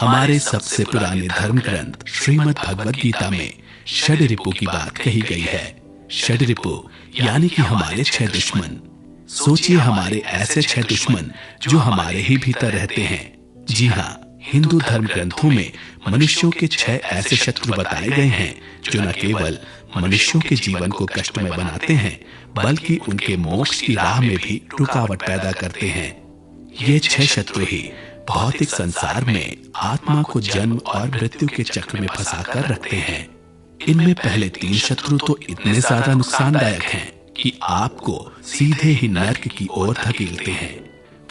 हमारे सबसे पुराने धर्म ग्रंथ श्रीमद् भगवद गीता में षड्रिपु की बात कही गई है। षड्रिपु यानी कि हमारे 6 दुश्मन। सोचिए, हमारे ऐसे 6 दुश्मन जो हमारे ही भीतर रहते हैं। जी हाँ, हिंदू धर्म ग्रंथों में मनुष्यों के 6 ऐसे शत्रु बताए गए हैं जो न केवल मनुष्यों के जीवन को कष्टमय बनाते हैं बल्कि उनके मोक्ष की राह में भी रुकावट पैदा करते हैं। ये 6 शत्रु ही भौतिक संसार में आत्मा को जन्म और मृत्यु के चक्र में फंसाकर रखते हैं। इनमें पहले 3 शत्रु तो इतने ज्यादा नुकसानदायक हैं कि आपको सीधे ही नर्क की ओर धकेलते हैं।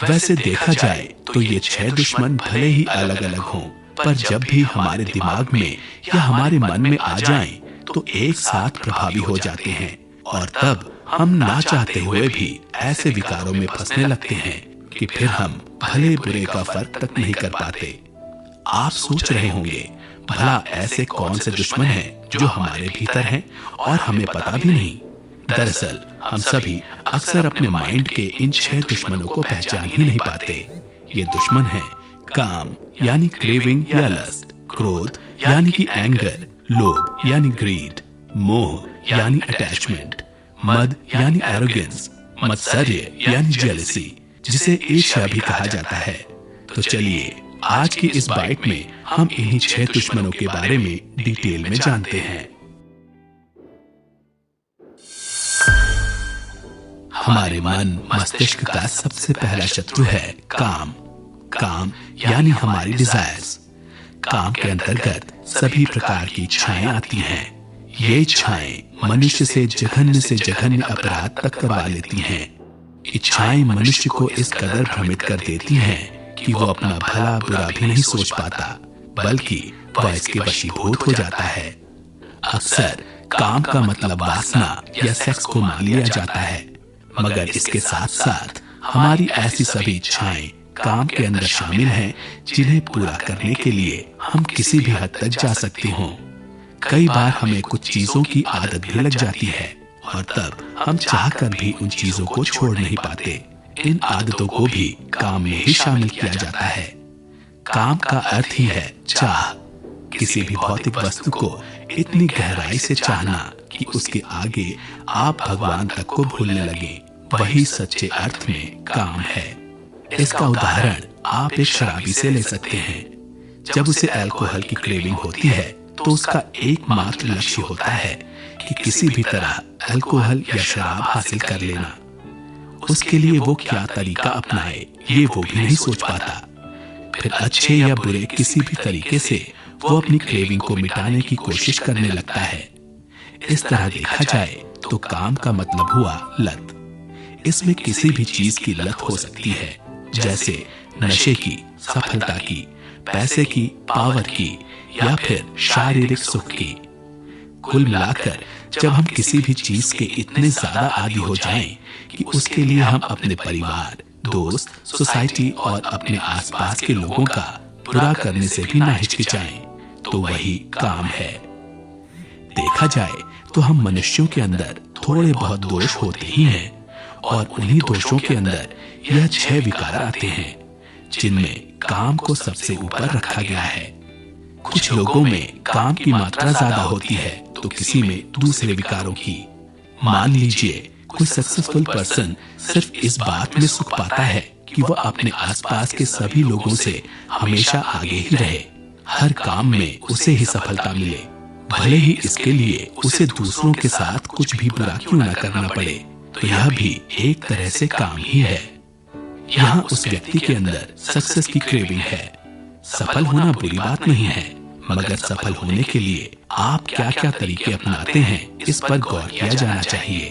वैसे देखा जाए तो ये 6 दुश्मन भले ही अलग अलग हों, पर जब भी हमारे दिमाग में या हमारे मन में आ जाएं, तो एक साथ प्रभावी हो जाते हैं और तब हम ना चाहते हुए भी ऐसे विकारों में फंसने लगते हैं कि फिर हम भले बुरे का फर्क तक नहीं कर पाते। आप सोच रहे होंगे, भला ऐसे कौन से दुश्मन हैं जो हमारे भीतर हैं और हमें पता भी नहीं। दरअसल हम सभी अक्सर अपने माइंड के इन 6 दुश्मनों को पहचान ही नहीं पाते। ये दुश्मन हैं काम यानी क्रेविंग या लस्ट, क्रोध यानी कि एंगर, लोभ यानी ग्रीड, मोह यानी अटैचमेंट, मद यानी एरोगेंस, मत्सर्य यानी जेलसी, जिसे ईर्ष्या भी कहा जाता है। तो चलिए आज की इस बाइट में हम इन्हीं 6 दुश्मनों के बारे में डिटेल में जानते हैं। हमारे मन मस्तिष्क का सबसे पहला शत्रु है काम। काम यानी हमारी डिजायर्स। काम के अंतर्गत सभी प्रकार की इच्छाएं आती हैं। ये इच्छाएं मनुष्य से जघन्य अपराध तक करवा लेती हैं। इच्छाएं मनुष्य को इस कदर भ्रमित कर देती हैं कि वो अपना भला बुरा भी नहीं सोच पाता, बल्कि वह इसके वशीभूत हो जाता है। अक्सर काम का मतलब वासना या सेक्स को मान लिया जाता है, मगर इसके साथ साथ हमारी ऐसी सभी इच्छाएं काम के अंदर शामिल हैं जिन्हें पूरा करने के लिए हम किसी भी हद तक जा सकते हों। कई बार हमें कुछ चीजों की आदत भी लग जाती है और तब हम चाहकर भी उन चीजों को छोड़ नहीं पाते। इन आदतों को भी काम में ही शामिल किया जाता है। काम का अर्थ ही है चाह। किसी भी भौतिक वस्तु को इतनी गहराई से चाहना कि उसके आगे आप भगवान तक को भूलने लगे, वही सच्चे अर्थ में काम है। इसका उदाहरण आप एक शराबी से ले सकते हैं। जब उसे अल्कोहल की क्रेविंग होती है तो उसका एकमात्र लक्ष्य होता है कि किसी भी तरह अल्कोहल या शराब हासिल कर लेना। उसके लिए वो क्या तरीका अपनाए ये वो भी नहीं सोच पाता। फिर अच्छे या बुरे किसी भी तरीके से वो अपनी क्रेविंग को मिटाने की कोशिश करने लगता है। इस तरह देखा जाए तो काम का मतलब हुआ लत। इसमें किसी भी चीज की लत हो सकती है, जैसे नशे की, सफलता की, पैसे की, पावर की या फिर शारीरिक सुख की। कुल मिलाकर जब हम किसी भी चीज के इतने ज्यादा आदी हो जाएं कि उसके लिए हम अपने परिवार, दोस्त, सोसाइटी और अपने आसपास के लोगों का बुरा करने से भी ना हिचकिचाएं, तो वही काम है। देखा जाए तो हम मनुष्यों के अंदर थोड़े बहुत दोष होते ही हैं और उन्हीं दोषों के अंदर यह 6 विकार आते हैं जिनमें काम को सबसे ऊपर रखा गया है। कुछ लोगों में काम की मात्रा ज्यादा होती है तो किसी में दूसरे विकारों की। मान लीजिए कोई सक्सेसफुल पर्सन सिर्फ इस बात में सुख पाता है कि वह अपने आसपास के सभी लोगों से हमेशा आगे ही रहे, हर काम में उसे ही सफलता मिले, भले ही इसके लिए उसे दूसरों के साथ कुछ भी बुरा क्यों न करना पड़े। तो यह भी एक तरह से काम ही है। यहाँ उस व्यक्ति के अंदर सक्सेस की क्रेविंग है। सफल होना बुरी बात नहीं है, मगर सफल होने के लिए आप क्या क्या तरीके अपनाते हैं इस पर गौर किया जाना चाहिए।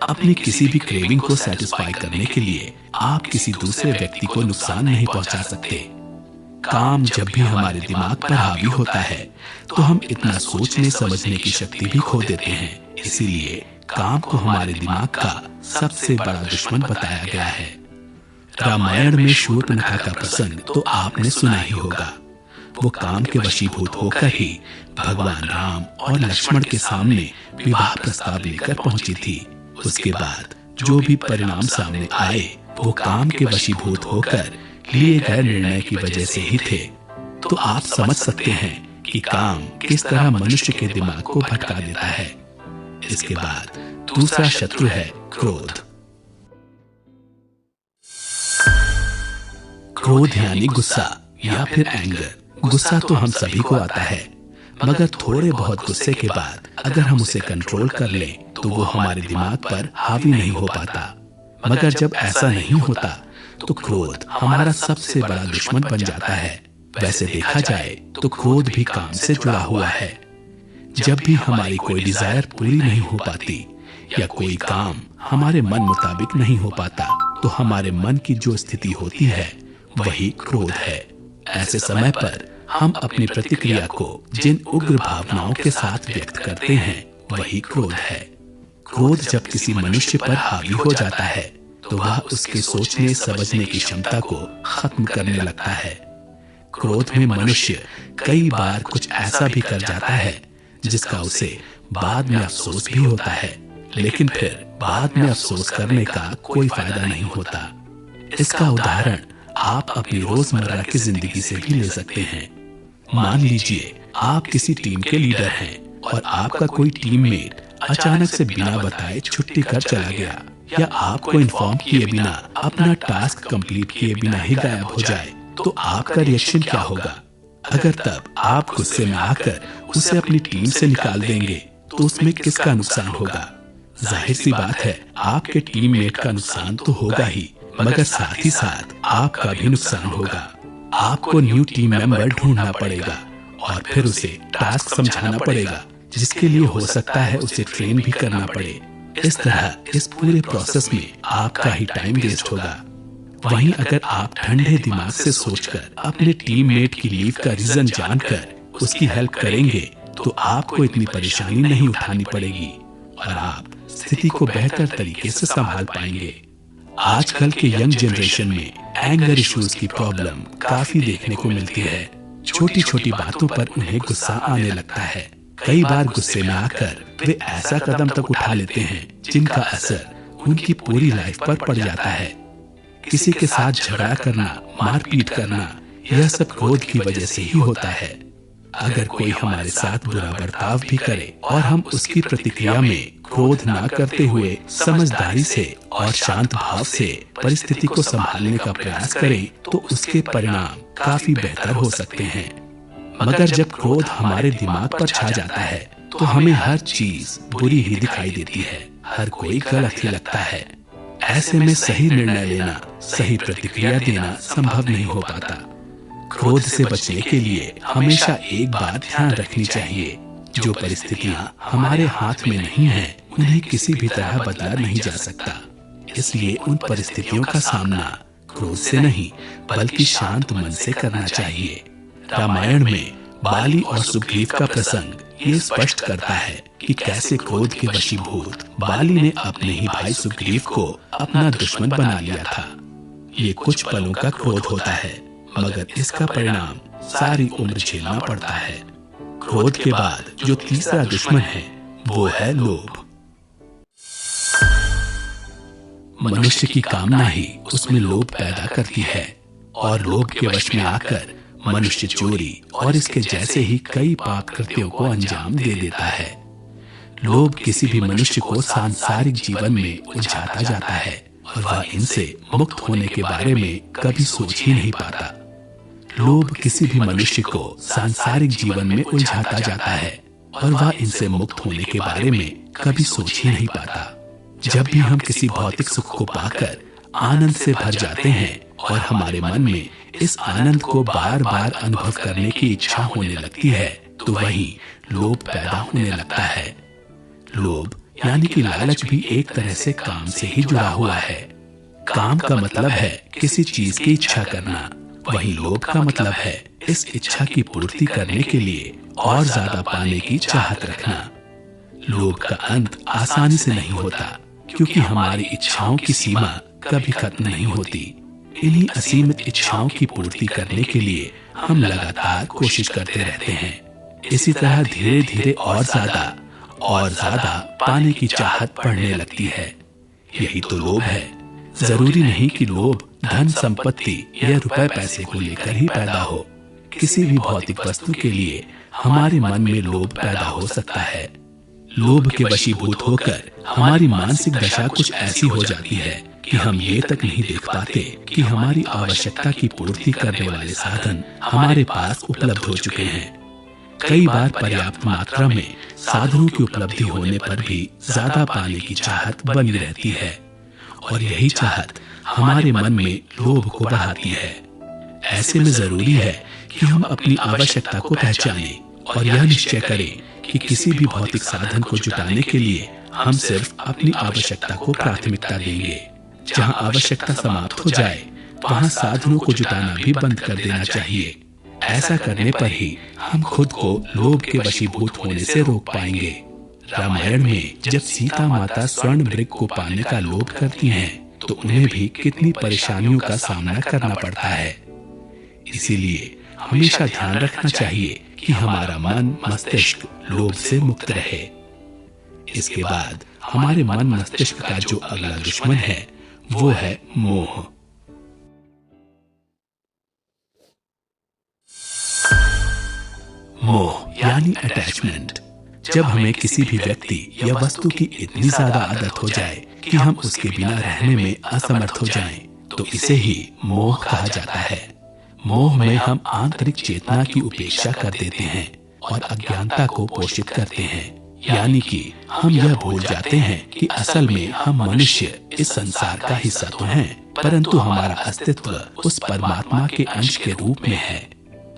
अपनी किसी भी क्रेविंग को सेटिस्फाई करने के लिए आप किसी दूसरे व्यक्ति को नुकसान नहीं पहुंचा सकते। काम जब भी हमारे दिमाग पर हावी होता है तो हम इतना सोचने समझने की शक्ति भी खो देते हैं। इसीलिए काम को हमारे दिमाग का सबसे बड़ा दुश्मन बताया गया है। रामायण में शूर्पणखा का प्रसंग तो आपने सुना ही होगा। वो काम के वशीभूत होकर ही भगवान राम और लक्ष्मण के सामने विवाह प्रस्ताव लेकर पहुंची थी। उसके बाद जो भी परिणाम सामने आए वो काम के वशीभूत होकर लिए गए निर्णय की वजह से ही थे। तो आप समझ सकते हैं कि काम किस तरह मनुष्य के दिमाग को भटका देता है। इसके बाद दूसरा शत्रु है क्रोध। क्रोध यानी गुस्सा या फिर एंगर। गुस्सा तो हम सभी को आता है, मगर थोड़े बहुत गुस्से के बाद अगर हम उसे कंट्रोल कर लें तो वो हमारे दिमाग पर हावी नहीं हो पाता। मगर जब ऐसा नहीं होता तो क्रोध हमारा सबसे बड़ा दुश्मन बन जाता है। वैसे देखा जाए तो क्रोध भी काम से जुड़ा हुआ है। जब भी हमारी कोई डिजायर पूरी नहीं हो पाती या कोई काम हमारे मन मुताबिक नहीं हो पाता तो हमारे मन की जो स्थिति होती है वही क्रोध है। ऐसे समय पर हम अपनी प्रतिक्रिया को जिन उग्र भावनाओं के साथ व्यक्त करते हैं वही क्रोध है। क्रोध जब किसी मनुष्य पर हावी हो जाता है तो वह उसके सोचने समझने की क्षमता को खत्म करने लगता है। क्रोध में मनुष्य कई बार कुछ ऐसा भी कर जाता है जिसका उसे बाद में अफसोस भी होता है, लेकिन फिर बाद में अफसोस करने का कोई फायदा नहीं होता। इसका उदाहरण आप अपनी रोजमर्रा की जिंदगी से भी ले सकते हैं। मान लीजिए आप किसी टीम के लीडर हैं और आपका कोई टीममेट अचानक से बिना बताए छुट्टी कर चला गया या आपको इन्फॉर्म किए बिना अपना टास्क कंप्लीट किए बिना ही गायब हो जाए, तो आपका रिएक्शन क्या होगा? अगर तब आप गुस्से में आकर उसे अपनी टीम से निकाल देंगे तो उसमें किसका नुकसान होगा? जाहिर सी बात है आपके टीममेट का नुकसान तो होगा ही, मगर साथ ही साथ आपका भी नुकसान होगा। आपको न्यू टीम मेंबर ढूंढना पड़ेगा और फिर उसे टास्क समझाना पड़ेगा, जिसके लिए हो सकता है उसे ट्रेन भी करना पड़े। इस तरह इस पूरे प्रोसेस में आपका ही टाइम वेस्ट होगा। वहीं अगर आप ठंडे दिमाग से सोचकर अपने टीममेट की लीव का रीजन जानकर उसकी हेल्प करेंगे तो आपको इतनी परेशानी नहीं उठानी पड़ेगी और आप स्थिति को बेहतर तरीके से संभाल पाएंगे। आजकल के यंग जनरेशन में एंगर इश्यूज की प्रॉब्लम काफी देखने को मिलती है। छोटी छोटी बातों पर उन्हें गुस्सा आने लगता है। कई बार गुस्से में आकर वे ऐसा कदम तक उठा लेते हैं जिनका असर उनकी पूरी लाइफ पर पड़ जाता है। किसी के साथ झगड़ा करना, मारपीट करना, यह सब क्रोध की वजह से ही होता है। अगर कोई हमारे साथ बुरा बर्ताव भी करे और हम उसकी प्रतिक्रिया में क्रोध ना करते हुए समझदारी से और शांत भाव से परिस्थिति को संभालने का प्रयास करें तो उसके परिणाम काफी बेहतर हो सकते हैं। मगर जब क्रोध हमारे दिमाग पर छा जाता है तो हमें हर चीज बुरी ही दिखाई देती है, हर कोई गलत ही लगता है। ऐसे में सही निर्णय लेना, सही प्रतिक्रिया देना संभव नहीं हो पाता। क्रोध से बचने के लिए हमेशा एक बात ध्यान रखनी चाहिए, जो परिस्थितियां हमारे हाथ में नहीं हैं, उन्हें किसी भी तरह बदला नहीं जा सकता। इसलिए उन परिस्थितियों का सामना क्रोध से नहीं बल्कि शांत मन से करना चाहिए। रामायण में बाली और सुग्रीव का प्रसंग ये स्पष्ट करता है कि कैसे क्रोध के वशीभूत बाली ने अपने ही भाई सुग्रीव को अपना दुश्मन बना लिया था। ये कुछ पलों का क्रोध होता है, मगर इसका परिणाम सारी उम्र झेलना पड़ता है। क्रोध के बाद जो तीसरा दुश्मन है वो है लोभ। मनुष्य की कामना ही उसमें लोभ पैदा करती है और लोभ के वश में आकर मनुष्य चोरी और इसके जैसे ही कई पाप कृत्यों को अंजाम दे देता है। लोभ किसी भी मनुष्य को सांसारिक जीवन में उलझाता जाता है और वह इनसे मुक्त होने के बारे में कभी सोच ही नहीं पाता। लोभ किसी भी मनुष्य को सांसारिक जीवन में उलझाता जाता है और वह इनसे मुक्त होने के बारे में कभी सोच ही नहीं पाता। जब भी हम किसी भौतिक सुख को पाकर आनंद से भर जाते हैं और हमारे मन में इस आनंद को बार बार अनुभव करने की इच्छा होने लगती है तो वहीं लोभ पैदा होने लगता है। लोभ यानी कि लालच भी एक तरह से काम से ही जुड़ा हुआ है। काम का मतलब है किसी चीज की इच्छा करना, वहीं लोभ का मतलब है इस इच्छा की पूर्ति करने के लिए और ज्यादा पाने की चाहत रखना। लोभ का अंत आसानी से नहीं होता क्योंकि हमारी इच्छाओं की सीमा कभी खत्म नहीं होती। इन्हीं असीमित इच्छाओं की पूर्ति करने के लिए हम लगातार कोशिश करते रहते हैं। इसी तरह धीरे धीरे और ज्यादा पाने की चाहत बढ़ने लगती है। यही तो लोभ है। जरूरी नहीं कि लोभ धन संपत्ति या रुपए पैसे को लेकर ही पैदा हो। किसी भी भौतिक वस्तु के लिए हमारे मन में लोभ पैदा हो सकता है। लोभ के वशीभूत होकर हमारी मानसिक दशा कुछ ऐसी हो जाती है कि हम ये तक नहीं देख पाते कि हमारी आवश्यकता की पूर्ति करने वाले साधन हमारे पास उपलब्ध हो चुके हैं। कई बार पर्याप्त मात्रा में साधनों की उपलब्धि होने पर भी ज्यादा पाने की चाहत बनी रहती है और यही चाहत हमारे मन में लोभ को बढ़ाती है। ऐसे में जरूरी है कि हम अपनी आवश्यकता को पहचानें और यह निश्चय करें कि किसी भी भौतिक साधन को जुटाने के लिए हम सिर्फ अपनी आवश्यकता को प्राथमिकता देंगे। जहां आवश्यकता समाप्त हो जाए वहां साधनों को जुटाना भी बंद कर देना चाहिए। ऐसा करने पर ही हम खुद को लोभ के वशीभूत होने से रोक पाएंगे। रामायण में जब सीता माता स्वर्ण मृग को पाने का लोभ करती हैं, तो उन्हें भी कितनी परेशानियों का सामना करना पड़ता है। इसीलिए हमेशा ध्यान रखना चाहिए कि हमारा मन मस्तिष्क लोभ से मुक्त रहे। इसके बाद हमारे मन मस्तिष्क का जो अगला दुश्मन है वो है मोह। मोह यानी अटैचमेंट। जब हमें किसी भी व्यक्ति या वस्तु की इतनी ज्यादा आदत हो जाए कि हम उसके बिना रहने में असमर्थ हो जाएं, तो इसे ही मोह कहा जाता है। मोह में हम आंतरिक चेतना की उपेक्षा कर देते हैं और अज्ञानता को पोषित करते हैं, यानी कि हम यह भूल जाते हैं कि असल में हम मनुष्य इस संसार का हिस्सा तो हैं, परंतु हमारा अस्तित्व उस परमात्मा के अंश के रूप में है।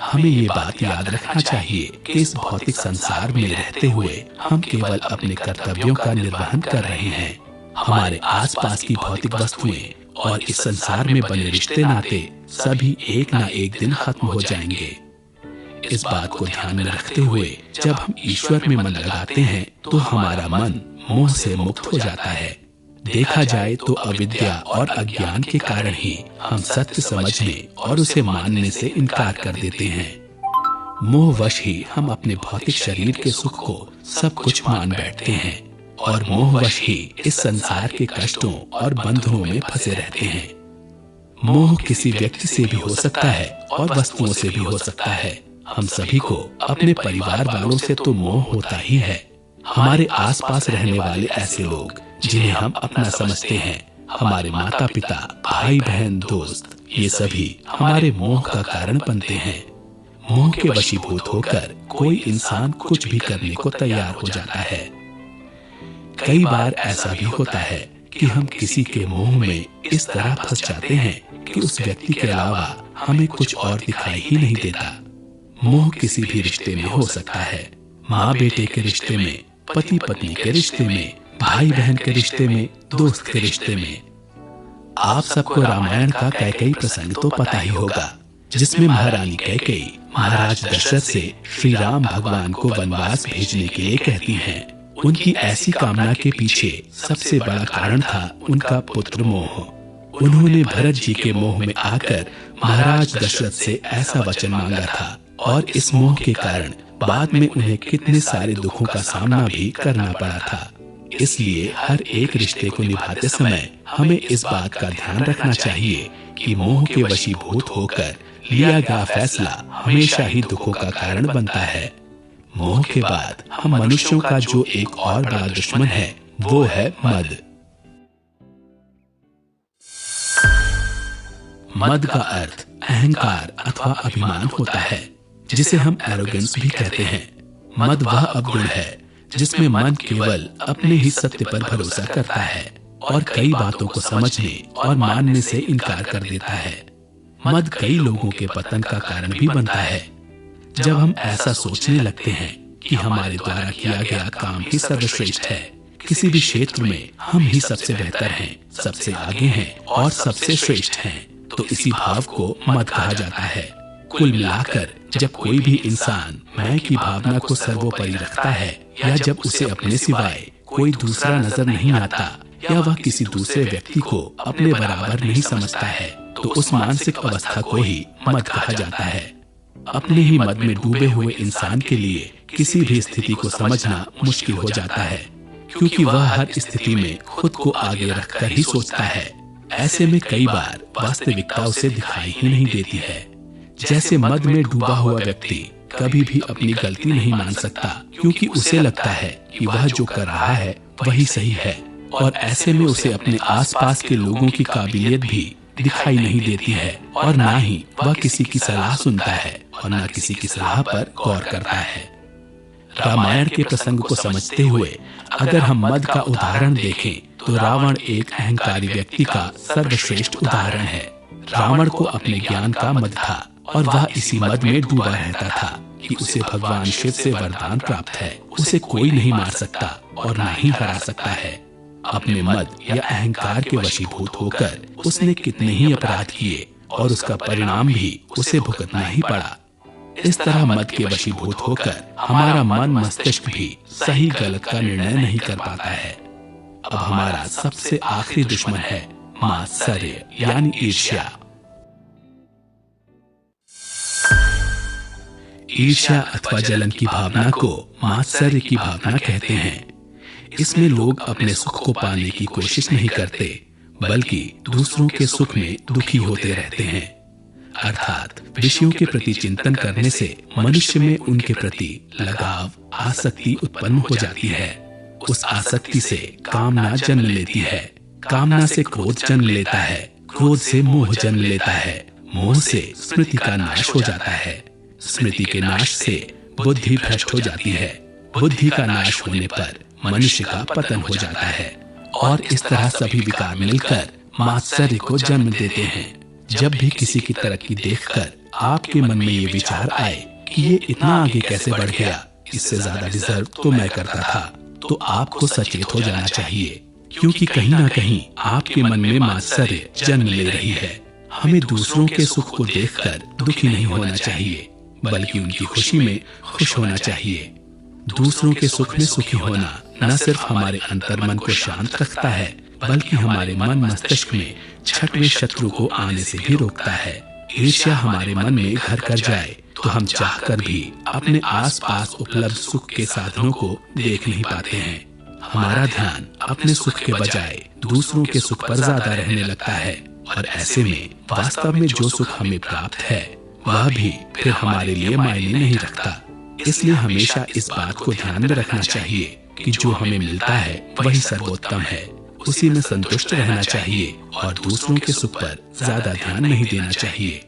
हमें ये बात याद रखना चाहिए कि इस भौतिक संसार में रहते हुए हम केवल अपने कर्तव्यों का निर्वहन कर रहे हैं। हमारे आसपास की भौतिक वस्तुएं और इस संसार में बने रिश्ते नाते सभी एक ना एक दिन खत्म हो जाएंगे। इस बात को ध्यान में रखते हुए जब हम ईश्वर में मन लगाते हैं तो हमारा मन मोह से मुक्त हो जाता है। देखा जाए तो अविद्या और अज्ञान के कारण ही हम सत्य समझने और उसे मानने से इनकार कर देते हैं। मोहवश ही हम अपने भौतिक शरीर के सुख को सब कुछ मान बैठते हैं और मोहवश ही इस संसार के कष्टों और बंधनों में फंसे रहते हैं। मोह किसी व्यक्ति से भी हो सकता है और वस्तुओं से भी हो सकता है। हम सभी को अपने परिवार वालों से तो मोह होता ही है। हमारे आसपास रहने वाले ऐसे लोग जिन्हें हम अपना समझते हैं, हमारे माता पिता, भाई बहन, दोस्त, ये सभी हमारे मोह का कारण बनते हैं। मोह के वशीभूत होकर कोई इंसान कुछ भी करने को तैयार हो जाता है। कई बार ऐसा भी होता है कि हम किसी के मोह में इस तरह फंस जाते हैं कि उस व्यक्ति के अलावा हमें कुछ और दिखाई ही नहीं देता। मोह किसी भी रिश्ते में हो सकता है, माँ बेटे के रिश्ते में, पति पत्नी के रिश्ते में, भाई बहन के रिश्ते में, दोस्त के रिश्ते में। आप सबको रामायण का कैकेयी प्रसंग तो पता ही होगा, जिसमें महारानी कैकेयी महाराज दशरथ से श्री राम भगवान को वनवास भेजने के लिए कहती हैं। उनकी ऐसी कामना के पीछे सबसे बड़ा कारण था उनका पुत्र मोह। उन्होंने भरत जी के मोह में आकर महाराज दशरथ से ऐसा वचन मांगा था और इस मोह के कारण बाद में उन्हें कितने सारे दुखों का सामना भी करना पड़ा था। इसलिए हर एक रिश्ते को निभाते समय हमें इस बात का ध्यान रखना चाहिए कि मोह के वशीभूत होकर लिया गया फैसला हमेशा ही दुखों का कारण बनता है। मोह के बाद हम मनुष्यों का जो एक और बड़ा दुश्मन है वो है मद। मद का अर्थ अहंकार अथवा अभिमान होता है, जिसे हम एरोगेंस भी कहते हैं। मद वह अवगुण है जिसमें मन केवल अपने ही सत्य पर भरोसा करता है और कई बातों को समझने और मानने से इनकार कर देता है। मद कई लोगों के पतन का कारण भी बनता है। जब हम ऐसा सोचने लगते हैं कि हमारे द्वारा किया गया काम ही सर्वश्रेष्ठ है, किसी भी क्षेत्र में हम ही सबसे बेहतर हैं, सबसे आगे हैं और सबसे श्रेष्ठ हैं, तो इसी भाव को मद कहा जाता है। कुल मिलाकर जब कोई भी इंसान मैं की भावना को सर्वोपरि रखता है या जब उसे अपने सिवाय कोई दूसरा नजर नहीं आता या वह किसी दूसरे व्यक्ति को अपने बराबर नहीं समझता है, तो उस मानसिक अवस्था को ही मद कहा जाता है। अपने ही मद में डूबे हुए इंसान के लिए किसी भी स्थिति को समझना मुश्किल हो जाता है, क्योंकि वह हर स्थिति में खुद को आगे रखकर ही सोचता है। ऐसे में कई बार वास्तविकता उसे दिखाई ही नहीं देती है। जैसे मद में डूबा हुआ व्यक्ति कभी भी अपनी गलती नहीं मान सकता, क्योंकि उसे लगता है कि वह जो कर रहा है वही सही है, और ऐसे में उसे अपने आसपास के लोगों की काबिलियत भी दिखाई नहीं देती है, और ना ही वह किसी की सलाह सुनता है और ना किसी की सलाह पर गौर करता है। रामायण के प्रसंग को समझते हुए अगर हम मद का उदाहरण देखें तो रावण एक अहंकारी व्यक्ति का सर्वश्रेष्ठ उदाहरण है। रावण को अपने ज्ञान का मद था और वह इसी मद में डूबा रहता था कि उसे भगवान शिव से वरदान प्राप्त है, उसे कोई नहीं मार सकता और ना ही हरा सकता है। अपने मद या अहंकार के वशीभूत होकर उसने कितने ही अपराध किए और उसका परिणाम भी उसे भुगतना ही पड़ा। इस तरह मद के वशीभूत होकर हमारा मन मस्तिष्क भी सही गलत का निर्णय नहीं कर पाता है। अब हमारा सबसे आखिरी दुश्मन है मात्सर्य यानी ईर्ष्या। ईर्ष्या अथवा जलन की भावना को मात्सर्य की भावना कहते हैं। इसमें लोग अपने सुख को पाने की कोशिश नहीं करते, बल्कि दूसरों के सुख में दुखी होते रहते हैं। अर्थात विषयों के प्रति चिंतन करने से मनुष्य में उनके प्रति लगाव, आसक्ति उत्पन्न हो जाती है। उस आसक्ति से कामना जन्म लेती है, कामना से क्रोध जन्म लेता है, क्रोध से मोह जन्म लेता है, मोह से स्मृति का नाश हो जाता है, स्मृति के नाश से बुद्धि भ्रष्ट हो जाती है, बुद्धि का नाश होने पर मनुष्य का पतन हो जाता है, और इस तरह सभी विकार मिलकर मात्सर्य को जन्म देते हैं। जब भी किसी की तरक्की देखकर आपके मन में ये विचार आए कि ये इतना आगे कैसे बढ़ गया, इससे ज्यादा डिजर्व तो मैं करता था, तो आपको सचेत हो जाना चाहिए, क्योंकि कहीं ना कहीं आपके मन में मात्सर्य जन्म ले रही है। हमें दूसरों के सुख को देखकर दुखी नहीं होना चाहिए, बल्कि उनकी खुशी में खुश होना चाहिए। दूसरों के सुख में सुखी होना न सिर्फ हमारे अंतर मन को शांत रखता है, बल्कि हमारे मन मस्तिष्क में छठवें शत्रु को आने से भी रोकता है। ईर्ष्या हमारे मन में घर कर जाए तो हम चाहकर भी अपने आसपास उपलब्ध सुख के साधनों को देख नहीं पाते हैं। हमारा ध्यान अपने सुख के बजाय दूसरों के सुख पर ज्यादा रहने लगता है, और ऐसे में वास्तव में जो सुख हमें प्राप्त है वह भी फिर हमारे लिए मायने नहीं रखता। इसलिए हमेशा इस बात को ध्यान में रखना चाहिए कि जो हमें मिलता है वही सर्वोत्तम है, उसी में संतुष्ट रहना चाहिए और दूसरों के सुख पर ज्यादा ध्यान नहीं देना चाहिए।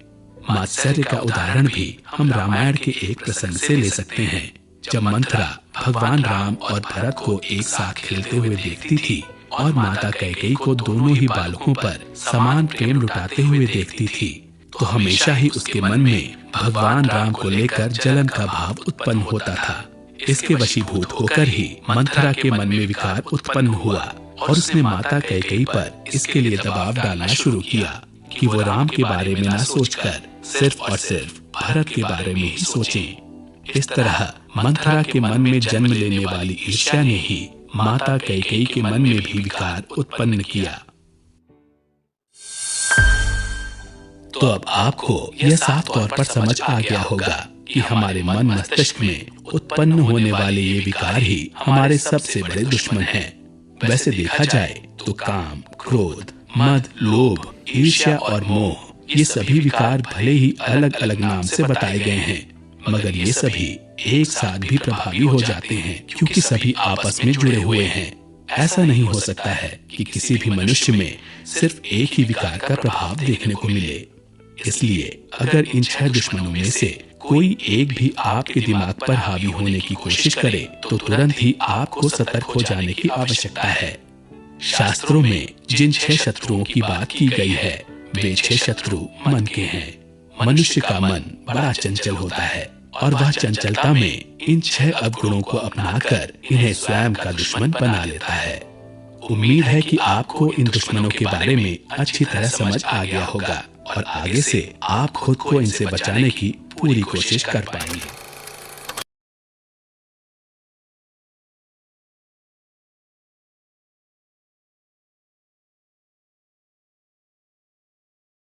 मात्सर्य का उदाहरण भी हम रामायण के एक प्रसंग से ले सकते हैं, जब मंथरा भगवान राम और भरत को एक साथ खेलते हुए देखती थी और माता कैकेयी को दोनों ही बालकों पर समान प्रेम लुटाते हुए देखती थी, तो हमेशा ही उसके मन में भगवान राम को लेकर जलन का भाव उत्पन्न होता था। इसके वशीभूत होकर ही मंथरा के मन में विकार उत्पन्न हुआ और उसने माता कैकेयी पर इसके लिए दबाव डालना शुरू किया कि वो राम के बारे में न सोचकर सिर्फ और सिर्फ भरत के बारे में ही सोचें। इस तरह मंथरा के मन में जन्म लेने वाली ईर्ष्या ने ही माता कैकेयी के मन में भी विकार उत्पन्न किया। तो अब आपको यह साफ तौर पर समझ आ गया होगा कि हमारे मन मस्तिष्क में उत्पन्न होने वाले ये विकार ही हमारे सबसे बड़े दुश्मन हैं। वैसे देखा जाए तो काम, क्रोध, मद, लोभ, ईर्ष्या और मोह ये सभी विकार भले ही अलग अलग नाम से बताए गए हैं, मगर ये सभी एक साथ भी प्रभावी हो जाते हैं, क्योंकि सभी आपस में जुड़े हुए हैं। ऐसा नहीं हो सकता है कि किसी भी मनुष्य में सिर्फ एक ही विकार का प्रभाव देखने को मिले। इसलिए अगर इन 6 दुश्मनों में से कोई एक भी आपके दिमाग पर हावी होने की कोशिश करे तो तुरंत ही आपको सतर्क हो जाने की आवश्यकता है। शास्त्रों में जिन 6 शत्रुओं की बात की गई है वे 6 शत्रु मन के हैं। मनुष्य का मन बड़ा चंचल होता है और वह चंचलता में इन 6 अवगुणों को अपनाकर इन्हें स्वयं का दुश्मन बना लेता है। उम्मीद है कि आपको इन दुश्मनों के बारे में अच्छी तरह समझ आ गया होगा और आगे से आप खुद को इनसे बचाने की पूरी कोशिश कर पाएंगे।